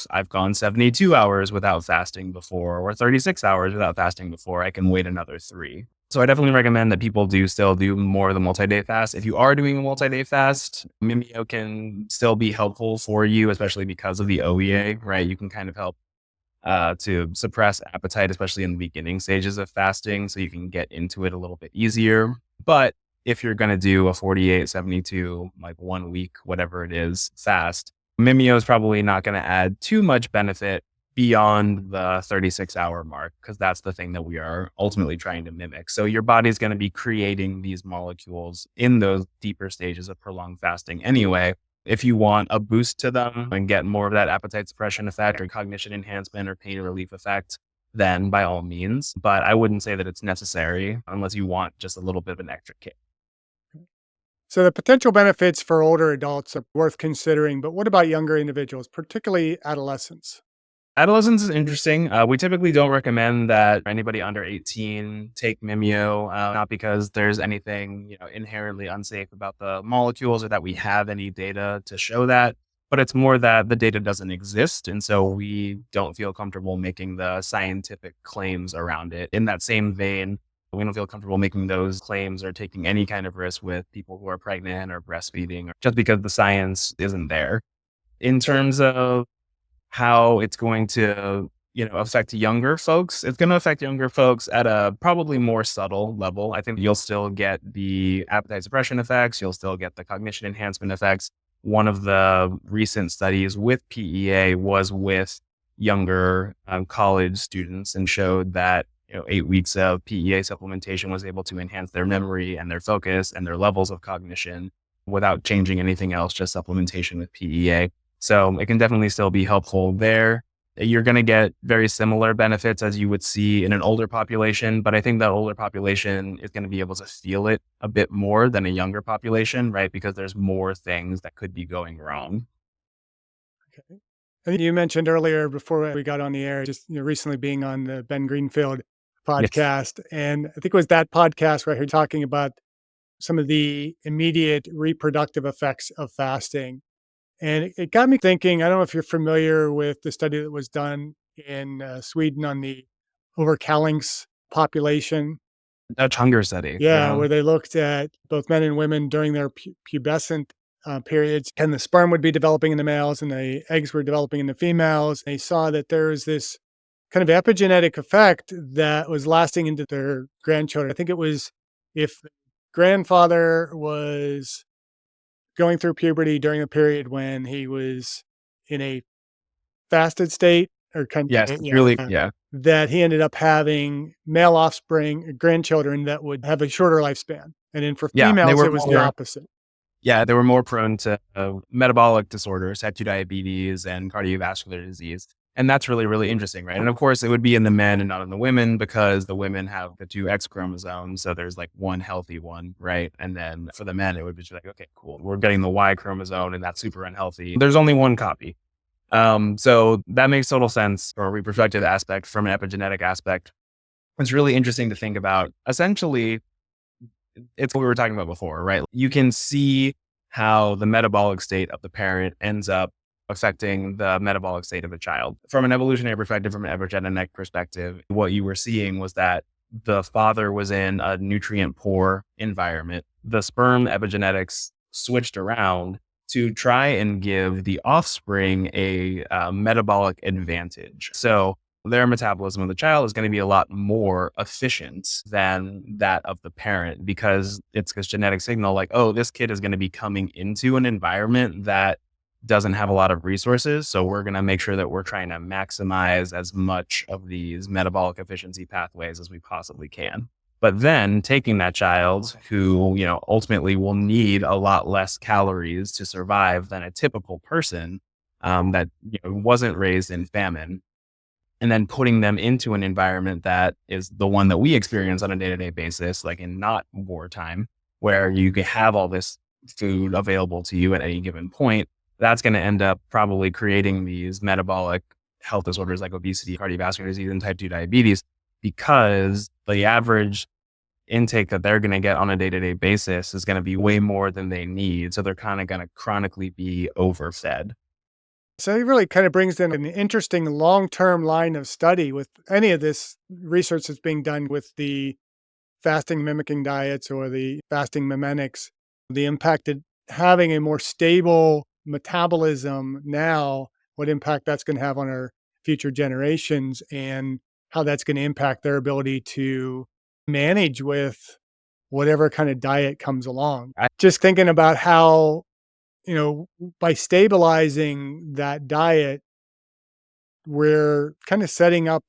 I've gone 72 hours without fasting before, or 36 hours without fasting before. I can wait another 3. So I definitely recommend that people still do more of the multi-day fast. If you are doing a multi-day fast, Mimeo can still be helpful for you, especially because of the OEA, right? You can kind of help to suppress appetite, especially in the beginning stages of fasting, so you can get into it a little bit easier. But if you're going to do a 48, 72, like 1 week, whatever it is, fast, Mimeo is probably not going to add too much benefit beyond the 36-hour mark, because that's the thing that we are ultimately trying to mimic. So your body's going to be creating these molecules in those deeper stages of prolonged fasting anyway. If you want a boost to them and get more of that appetite suppression effect or cognition enhancement or pain relief effect, then by all means. But I wouldn't say that it's necessary unless you want just a little bit of an extra kick. So the potential benefits for older adults are worth considering, but what about younger individuals, particularly adolescents? Adolescence is interesting. We typically don't recommend that anybody under 18 take Mimeo, not because there's anything inherently unsafe about the molecules or that we have any data to show that, but it's more that the data doesn't exist, and so we don't feel comfortable making the scientific claims around it. In that same vein, we don't feel comfortable making those claims or taking any kind of risk with people who are pregnant or breastfeeding, just because the science isn't there. In terms of how it's going to, affect younger folks, it's going to affect younger folks at a probably more subtle level. I think you'll still get the appetite suppression effects. You'll still get the cognition enhancement effects. One of the recent studies with PEA was with younger college students, and showed that 8 weeks of PEA supplementation was able to enhance their memory and their focus and their levels of cognition without changing anything else, just supplementation with PEA. So it can definitely still be helpful there. You're going to get very similar benefits as you would see in an older population, but I think that older population is going to be able to feel it a bit more than a younger population, right? Because there's more things that could be going wrong. Okay. And you mentioned earlier before we got on the air, just recently being on the Ben Greenfield Yes. podcast. And I think it was that podcast where I heard talking about some of the immediate reproductive effects of fasting. And it got me thinking, I don't know if you're familiar with the study that was done in Sweden on the overcalings population. Dutch hunger study. Yeah, Yeah. where they looked at both men and women during their pubescent periods, and the sperm would be developing in the males and the eggs were developing in the females. They saw that there was this kind of epigenetic effect that was lasting into their grandchildren. I think it was if the grandfather was going through puberty during a period when he was in a fasted state or Yes. It's really, yeah. that he ended up having male offspring, grandchildren that would have a shorter lifespan. And then for Yeah. females, it was the opposite. Yeah, they were more prone to metabolic disorders, type 2 diabetes, and cardiovascular disease. And that's really, really interesting, right? And of course, it would be in the men and not in the women, because the women have the 2 X chromosomes. So there's like one healthy one, right? And then for the men, it would be just like, okay, cool. We're getting the Y chromosome and that's super unhealthy. There's only one copy. So that makes total sense from a reproductive aspect, from an epigenetic aspect. it's really interesting to think about. Essentially, it's what we were talking about before, right? You can see how the metabolic state of the parent ends up affecting the metabolic state of the child. From an evolutionary perspective, from an epigenetic perspective, what you were seeing was that the father was in a nutrient poor environment. The sperm epigenetics switched around to try and give the offspring a metabolic advantage. So their metabolism of the child is going to be a lot more efficient than that of the parent, because it's this genetic signal like, oh, this kid is going to be coming into an environment that doesn't have a lot of resources. So we're going to make sure that we're trying to maximize as much of these metabolic efficiency pathways as we possibly can. But then taking that child who, ultimately will need a lot less calories to survive than a typical person that wasn't raised in famine, and then putting them into an environment that is the one that we experience on a day-to-day basis, like in not wartime, where you can have all this food available to you at any given point, that's going to end up probably creating these metabolic health disorders like obesity, cardiovascular disease, and type 2 diabetes, because the average intake that they're going to get on a day-to-day basis is going to be way more than they need. So they're kind of going to chronically be overfed. So it really kind of brings in an interesting long-term line of study with any of this research that's being done with the fasting mimicking diets or the fasting mimetics, the impact that having a more stable metabolism now, what impact that's going to have on our future generations and how that's going to impact their ability to manage with whatever kind of diet comes along. Just thinking about how, by stabilizing that diet, we're kind of setting up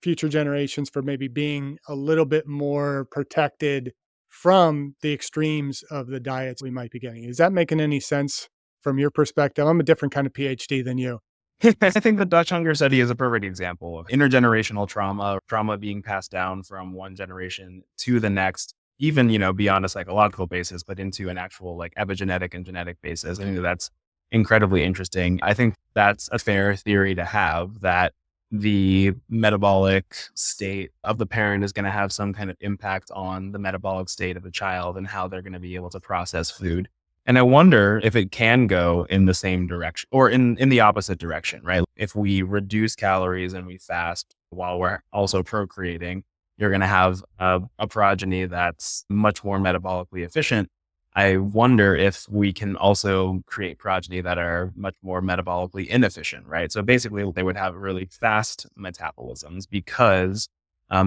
future generations for maybe being a little bit more protected from the extremes of the diets we might be getting. Is that making any sense from your perspective? I'm a different kind of PhD than you. I think the Dutch hunger study is a perfect example of intergenerational trauma being passed down from one generation to the next, even, beyond a psychological basis, but into an actual like epigenetic and genetic basis. I think that's incredibly interesting. I think that's a fair theory to have, that the metabolic state of the parent is going to have some kind of impact on the metabolic state of the child and how they're going to be able to process food. And I wonder if it can go in the same direction or in the opposite direction, right? If we reduce calories and we fast while we're also procreating, you're going to have a progeny that's much more metabolically efficient. I wonder if we can also create progeny that are much more metabolically inefficient, right? So basically they would have really fast metabolisms because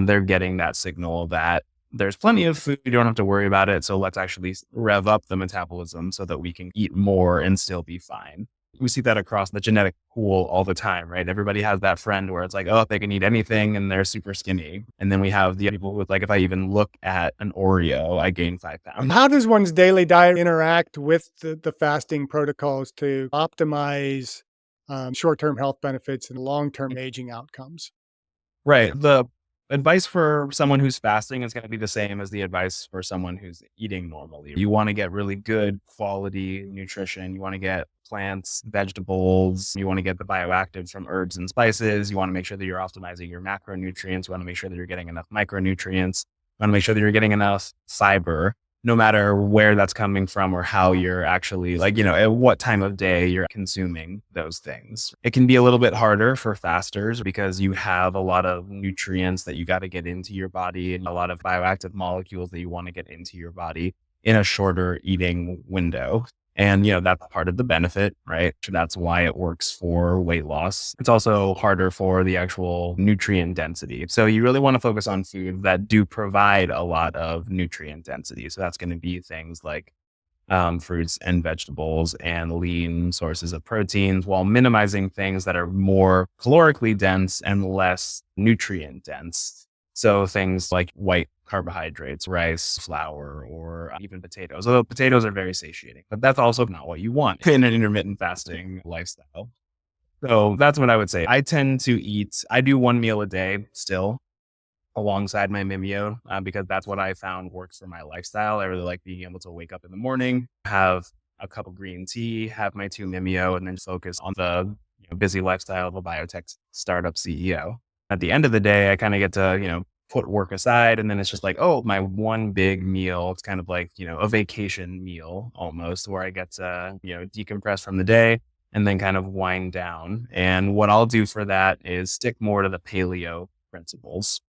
they're getting that signal that there's plenty of food, you don't have to worry about it. So let's actually rev up the metabolism so that we can eat more and still be fine. We see that across the genetic pool all the time, right? Everybody has that friend where it's like, oh, they can eat anything and they're super skinny. And then we have the people who, like, if I even look at an Oreo, I gain 5 pounds. How does one's daily diet interact with the fasting protocols to optimize short-term health benefits and long-term aging outcomes? Right. The advice for someone who's fasting is going to be the same as the advice for someone who's eating normally. You want to get really good quality nutrition. You want to get plants, vegetables. You want to get the bioactives from herbs and spices. You want to make sure that you're optimizing your macronutrients. You want to make sure that you're getting enough micronutrients. You want to make sure that you're getting enough fiber, no matter where that's coming from or how you're actually at what time of day you're consuming those things. It can be a little bit harder for fasters because you have a lot of nutrients that you got to get into your body and a lot of bioactive molecules that you want to get into your body in a shorter eating window. And, that's part of the benefit, right? That's why it works for weight loss. It's also harder for the actual nutrient density. So you really want to focus on food that do provide a lot of nutrient density. So that's going to be things like fruits and vegetables and lean sources of proteins, while minimizing things that are more calorically dense and less nutrient dense. So things like white carbohydrates, rice, flour, or even potatoes. Although potatoes are very satiating, but that's also not what you want in an intermittent fasting lifestyle. So that's what I would say. I do one meal a day still alongside my Mimeo because that's what I found works for my lifestyle. I really like being able to wake up in the morning, have a cup of green tea, have my 2 Mimeo, and then focus on the busy lifestyle of a biotech startup CEO. At the end of the day, I kind of get to, put work aside. And then it's just like, oh, my one big meal. It's kind of like, a vacation meal almost, where I get to, decompress from the day and then kind of wind down. And what I'll do for that is stick more to the paleo principles.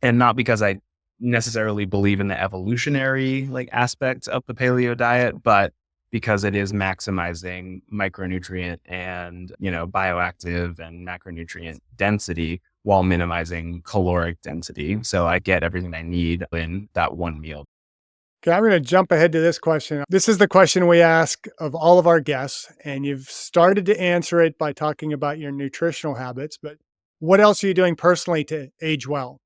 And not because I necessarily believe in the evolutionary aspect of the paleo diet, but because it is maximizing micronutrient and, bioactive and macronutrient density while minimizing caloric density. So I get everything I need in that one meal. Okay, I'm going to jump ahead to this question. This is the question we ask of all of our guests, and you've started to answer it by talking about your nutritional habits, but what else are you doing personally to age well?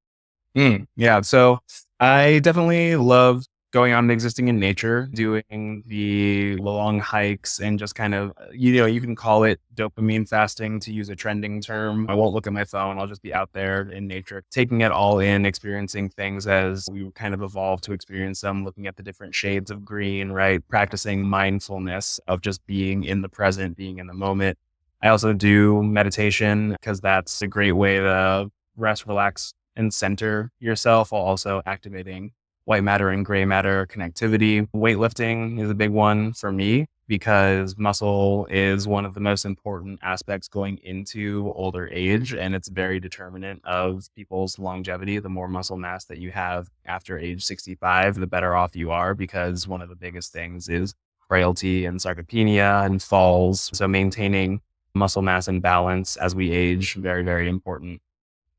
Yeah. So I definitely love going out and existing in nature, doing the long hikes and just kind of, you can call it dopamine fasting to use a trending term. I won't look at my phone. I'll just be out there in nature, taking it all in, experiencing things as we kind of evolved to experience them, looking at the different shades of green, right? Practicing mindfulness of just being in the present, being in the moment. I also do meditation because that's a great way to rest, relax, and center yourself while also activating white matter and gray matter connectivity. Weightlifting is a big one for me because muscle is one of the most important aspects going into older age. And it's very determinant of people's longevity. The more muscle mass that you have after age 65, the better off you are, because one of the biggest things is frailty and sarcopenia and falls. So maintaining muscle mass and balance as we age, very, very important.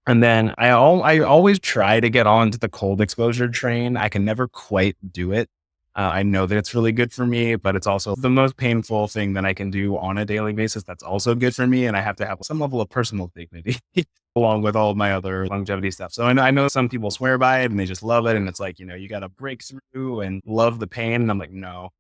And then I always try to get onto the cold exposure train. I can never quite do it. I know that it's really good for me, but it's also the most painful thing that I can do on a daily basis. That's also good for me. And I have to have some level of personal dignity along with all of my other longevity stuff. So I know some people swear by it and they just love it. And it's like, you got to break through and love the pain. And I'm like, no,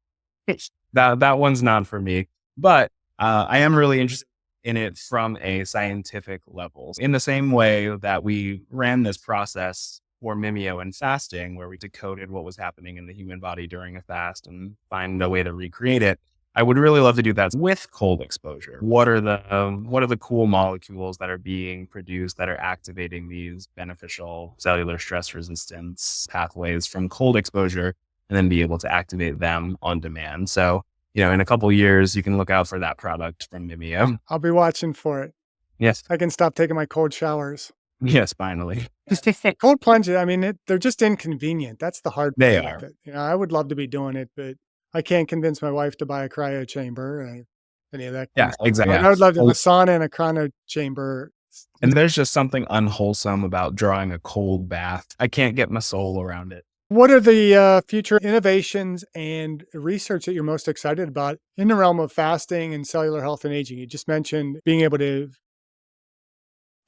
that one's not for me. But I am really interested in it from a scientific level. In the same way that we ran this process for Mimeo and fasting, where we decoded what was happening in the human body during a fast and find a way to recreate it, I would really love to do that with cold exposure. What are the cool molecules that are being produced that are activating these beneficial cellular stress resistance pathways from cold exposure, and then be able to activate them on demand? So in a couple of years, you can look out for that product from Mimeo. I'll be watching for it. Yes. I can stop taking my cold showers. Yes, finally. Cold plunges, I mean, they're just inconvenient. That's the hard They part are. with it. I would love to be doing it, but I can't convince my wife to buy a cryo chamber or any of that. Yeah, exactly. I would love to have a sauna and a cryo chamber. And there's just something unwholesome about drawing a cold bath. I can't get my soul around it. What are the future innovations and research that you're most excited about in the realm of fasting and cellular health and aging? You just mentioned being able to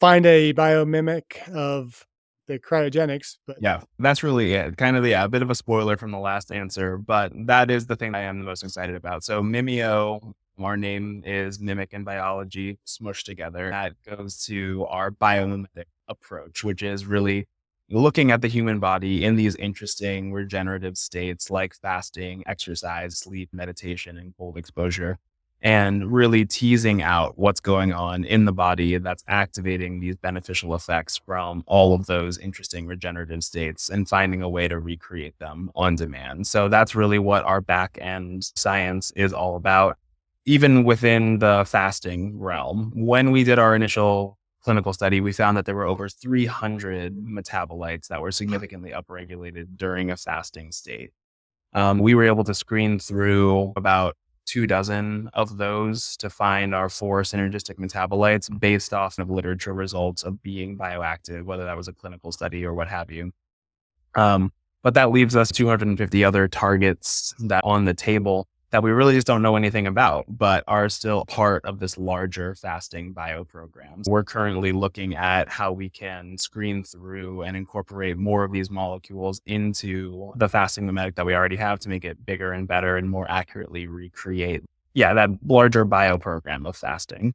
find a biomimic of the cryogenics, but Yeah, that's really it. Kind of a bit of a spoiler from the last answer, but that is the thing I am the most excited about. So Mimeo, our name is mimic in biology smushed together. That goes to our biomimetic approach, which is really looking at the human body in these interesting regenerative states like fasting, exercise, sleep, meditation, and cold exposure, and really teasing out what's going on in the body that's activating these beneficial effects from all of those interesting regenerative states and finding a way to recreate them on demand. So that's really what our back end science is all about. Even within the fasting realm, when we did our initial clinical study, we found that there were over 300 metabolites that were significantly upregulated during a fasting state. We were able to screen through about 24 of those to find our 4 synergistic metabolites based off of literature results of being bioactive, whether that was a clinical study or what have you. But that leaves us 250 other targets that on the table that we really just don't know anything about, but are still part of this larger fasting bio program. We're currently looking at how we can screen through and incorporate more of these molecules into the fasting mimetic that we already have to make it bigger and better and more accurately recreate, that larger bio program of fasting.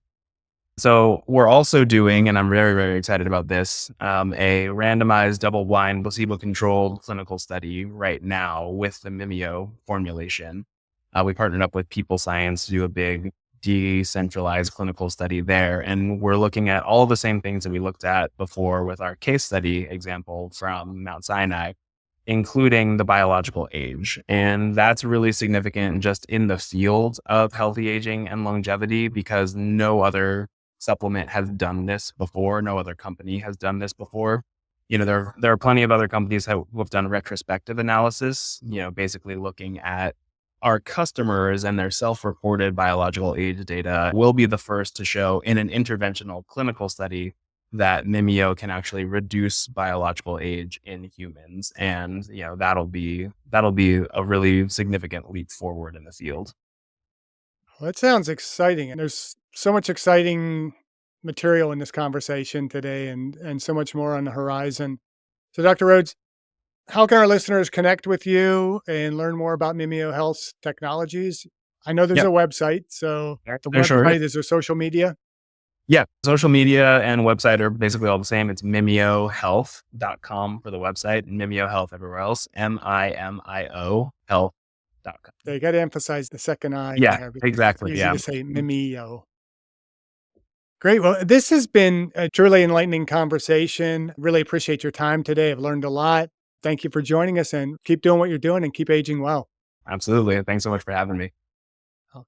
So we're also doing, and I'm very, very excited about this, a randomized double-blind placebo-controlled clinical study right now with the Mimeo formulation. We partnered up with People Science to do a big decentralized clinical study there. And we're looking at all the same things that we looked at before with our case study example from Mount Sinai, including the biological age. And that's really significant just in the field of healthy aging and longevity because no other supplement has done this before. No other company has done this before. There are plenty of other companies who have done retrospective analysis, basically looking at our customers and their self-reported biological age data. Will be the first to show in an interventional clinical study that Mimeo can actually reduce biological age in humans. And, that'll be a really significant leap forward in the field. Well, that sounds exciting. And there's so much exciting material in this conversation today and so much more on the horizon. So, Dr. Rhodes, how can our listeners connect with you and learn more about Mimeo Health's technologies? I know there's Yep. a website. So, the There sure website, is there social media? Yeah, social media and website are basically all the same. It's mimeohealth.com for the website and Mimeo Health everywhere else. MIMIO health.com. You got to emphasize the second I Yeah, there because exactly. it's easy Yeah. to say Mimeo. Great. Well, this has been a truly enlightening conversation. Really appreciate your time today. I've learned a lot. Thank you for joining us and keep doing what you're doing and keep aging well. Absolutely. Thanks so much for having me. I'll